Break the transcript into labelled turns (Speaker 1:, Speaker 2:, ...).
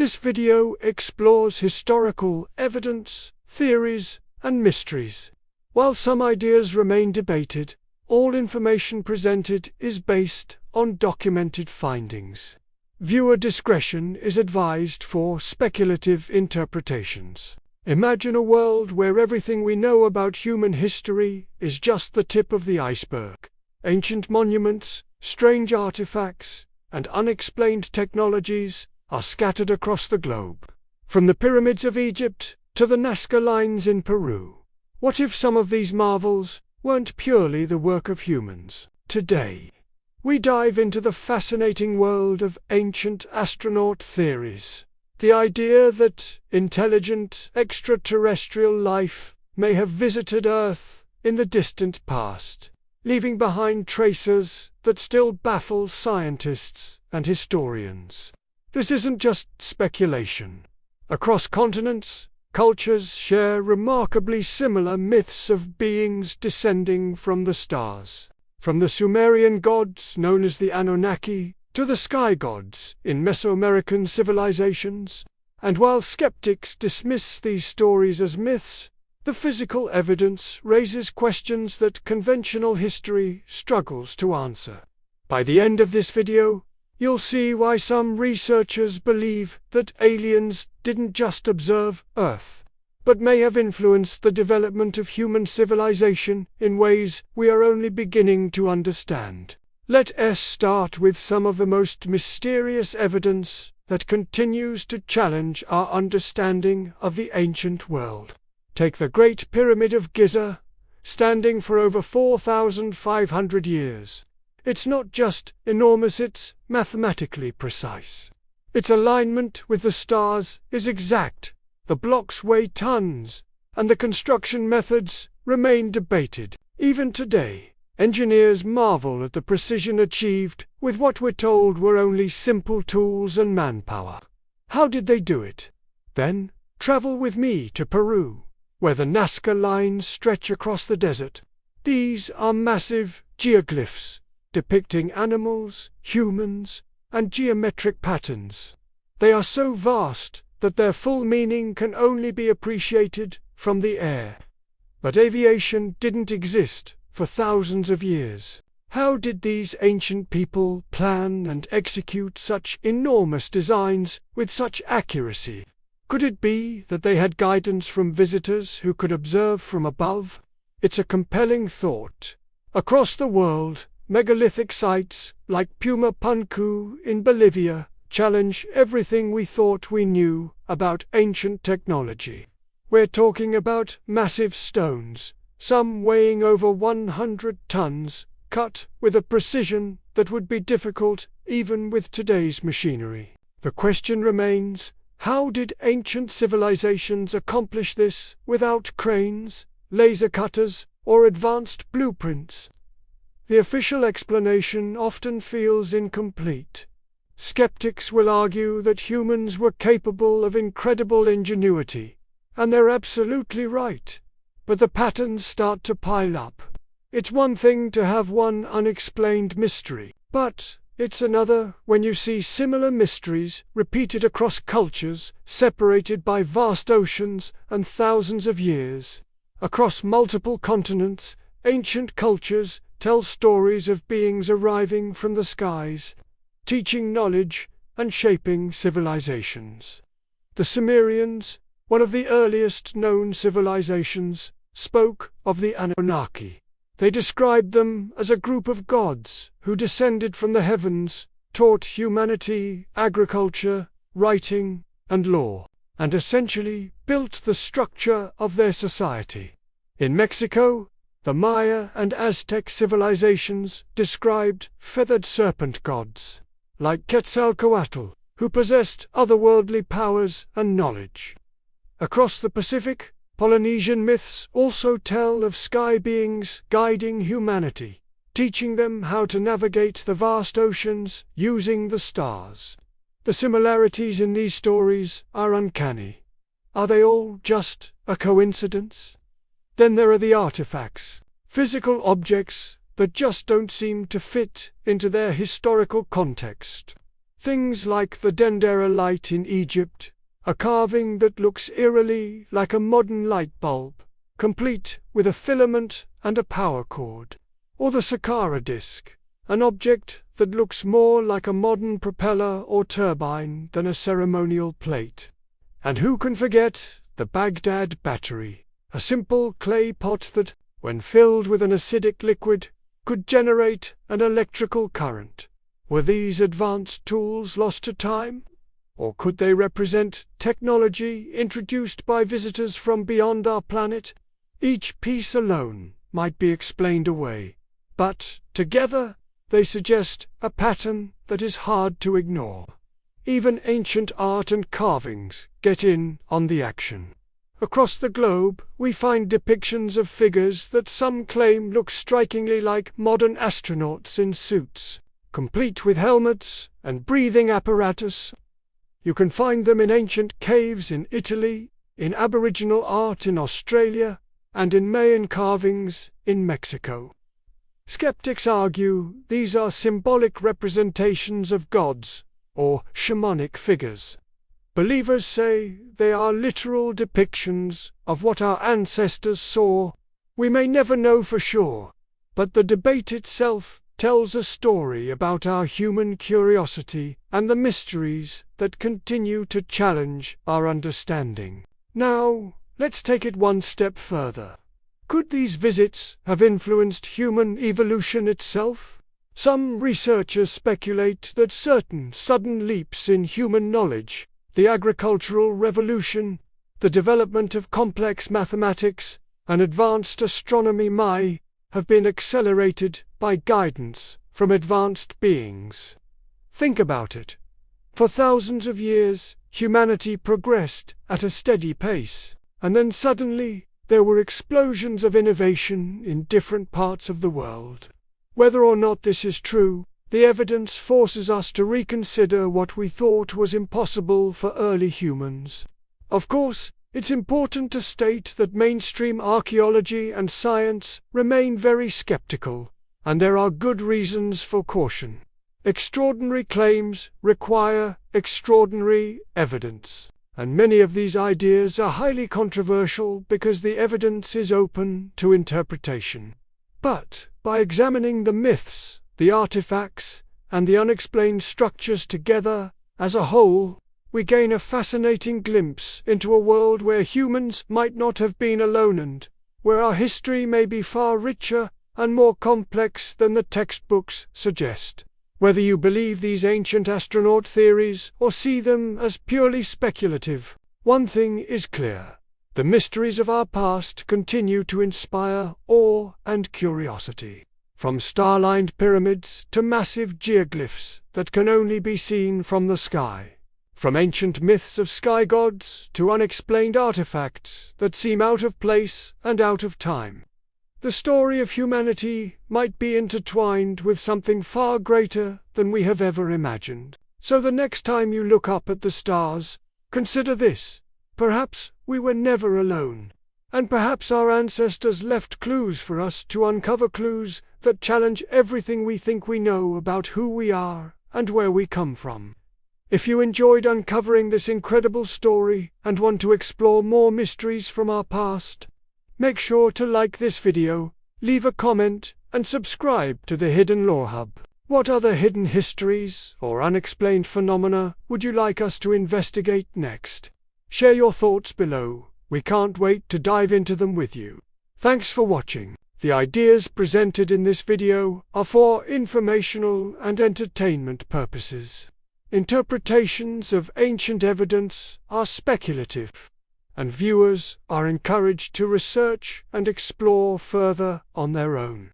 Speaker 1: This video explores historical evidence, theories, and mysteries. While some ideas remain debated, all information presented is based on documented findings. Viewer discretion is advised for speculative interpretations. Imagine a world where everything we know about human history is just the tip of the iceberg. Ancient monuments, strange artifacts, and unexplained technologies are scattered across the globe. From the pyramids of Egypt to the Nazca Lines in Peru. What if some of these marvels weren't purely the work of humans? Today, we dive into the fascinating world of ancient astronaut theories. The idea that intelligent extraterrestrial life may have visited Earth in the distant past, leaving behind traces that still baffle scientists and historians. This isn't just speculation. Across continents, cultures share remarkably similar myths of beings descending from the stars. From the Sumerian gods known as the Anunnaki to the sky gods in Mesoamerican civilizations. And while skeptics dismiss these stories as myths, the physical evidence raises questions that conventional history struggles to answer. By the end of this video, you'll see why some researchers believe that aliens didn't just observe Earth, but may have influenced the development of human civilization in ways we are only beginning to understand. Let us start with some of the most mysterious evidence that continues to challenge our understanding of the ancient world. Take the Great Pyramid of Giza, standing for over 4,500 years. It's not just enormous, it's mathematically precise. Its alignment with the stars is exact, the blocks weigh tons, and the construction methods remain debated. Even today, engineers marvel at the precision achieved with what we're told were only simple tools and manpower. How did they do it? Then, travel with me to Peru, where the Nazca Lines stretch across the desert. These are massive geoglyphs, depicting animals, humans, and geometric patterns. They are so vast that their full meaning can only be appreciated from the air. But aviation didn't exist for thousands of years. How did these ancient people plan and execute such enormous designs with such accuracy? Could it be that they had guidance from visitors who could observe from above? It's a compelling thought. Across the world, megalithic sites like Puma Punku in Bolivia challenge everything we thought we knew about ancient technology. We're talking about massive stones, some weighing over 100 tons, cut with a precision that would be difficult even with today's machinery. The question remains, how did ancient civilizations accomplish this without cranes, laser cutters, or advanced blueprints? The official explanation often feels incomplete. Skeptics will argue that humans were capable of incredible ingenuity, and they're absolutely right. But the patterns start to pile up. It's one thing to have one unexplained mystery, but it's another when you see similar mysteries repeated across cultures separated by vast oceans and thousands of years. Across multiple continents, ancient cultures tell stories of beings arriving from the skies, teaching knowledge and shaping civilizations. The Sumerians, one of the earliest known civilizations, spoke of the Anunnaki. They described them as a group of gods who descended from the heavens, taught humanity agriculture, writing, and law, and essentially built the structure of their society. In Mexico, the Maya and Aztec civilizations described feathered serpent gods, like Quetzalcoatl, who possessed otherworldly powers and knowledge. Across the Pacific, Polynesian myths also tell of sky beings guiding humanity, teaching them how to navigate the vast oceans using the stars. The similarities in these stories are uncanny. Are they all just a coincidence? Then there are the artifacts, physical objects that just don't seem to fit into their historical context. Things like the Dendera light in Egypt, a carving that looks eerily like a modern light bulb, complete with a filament and a power cord. Or the Saqqara disk, an object that looks more like a modern propeller or turbine than a ceremonial plate. And who can forget the Bagdad battery, a simple clay pot that, when filled with an acidic liquid, could generate an electrical current. Were these advanced tools lost to time? Or could they represent technology introduced by visitors from beyond our planet? Each piece alone might be explained away, but, together, they suggest a pattern that is hard to ignore. Even ancient art and carvings get in on the action. Across the globe, we find depictions of figures that some claim look strikingly like modern astronauts in suits, complete with helmets and breathing apparatus. You can find them in ancient caves in Italy, in Aboriginal art in Australia, and in Mayan carvings in Mexico. Skeptics argue these are symbolic representations of gods, or shamanic figures. Believers say they are literal depictions of what our ancestors saw. We may never know for sure, but the debate itself tells a story about our human curiosity and the mysteries that continue to challenge our understanding. Now, let's take it one step further. Could these visits have influenced human evolution itself? Some researchers speculate that certain sudden leaps in human knowledge, the agricultural revolution, the development of complex mathematics, and advanced astronomy may have been accelerated by guidance from advanced beings. Think about it. For thousands of years, humanity progressed at a steady pace, and then suddenly, there were explosions of innovation in different parts of the world. Whether or not this is true, the evidence forces us to reconsider what we thought was impossible for early humans. Of course, it's important to state that mainstream archaeology and science remain very skeptical, and there are good reasons for caution. Extraordinary claims require extraordinary evidence, and many of these ideas are highly controversial because the evidence is open to interpretation. But, by examining the myths, the artifacts, and the unexplained structures together, as a whole, we gain a fascinating glimpse into a world where humans might not have been alone and where our history may be far richer and more complex than the textbooks suggest. Whether you believe these ancient astronaut theories or see them as purely speculative, one thing is clear. The mysteries of our past continue to inspire awe and curiosity. From star-lined pyramids to massive geoglyphs that can only be seen from the sky. From ancient myths of sky gods to unexplained artifacts that seem out of place and out of time. The story of humanity might be intertwined with something far greater than we have ever imagined. So the next time you look up at the stars, consider this. Perhaps we were never alone. And perhaps our ancestors left clues for us to uncover, clues that challenge everything we think we know about who we are and where we come from. If you enjoyed uncovering this incredible story and want to explore more mysteries from our past, make sure to like this video, leave a comment, and subscribe to the Hidden Lore Hub. What other hidden histories or unexplained phenomena would you like us to investigate next? Share your thoughts below. We can't wait to dive into them with you. Thanks for watching. The ideas presented in this video are for informational and entertainment purposes. Interpretations of ancient evidence are speculative, and viewers are encouraged to research and explore further on their own.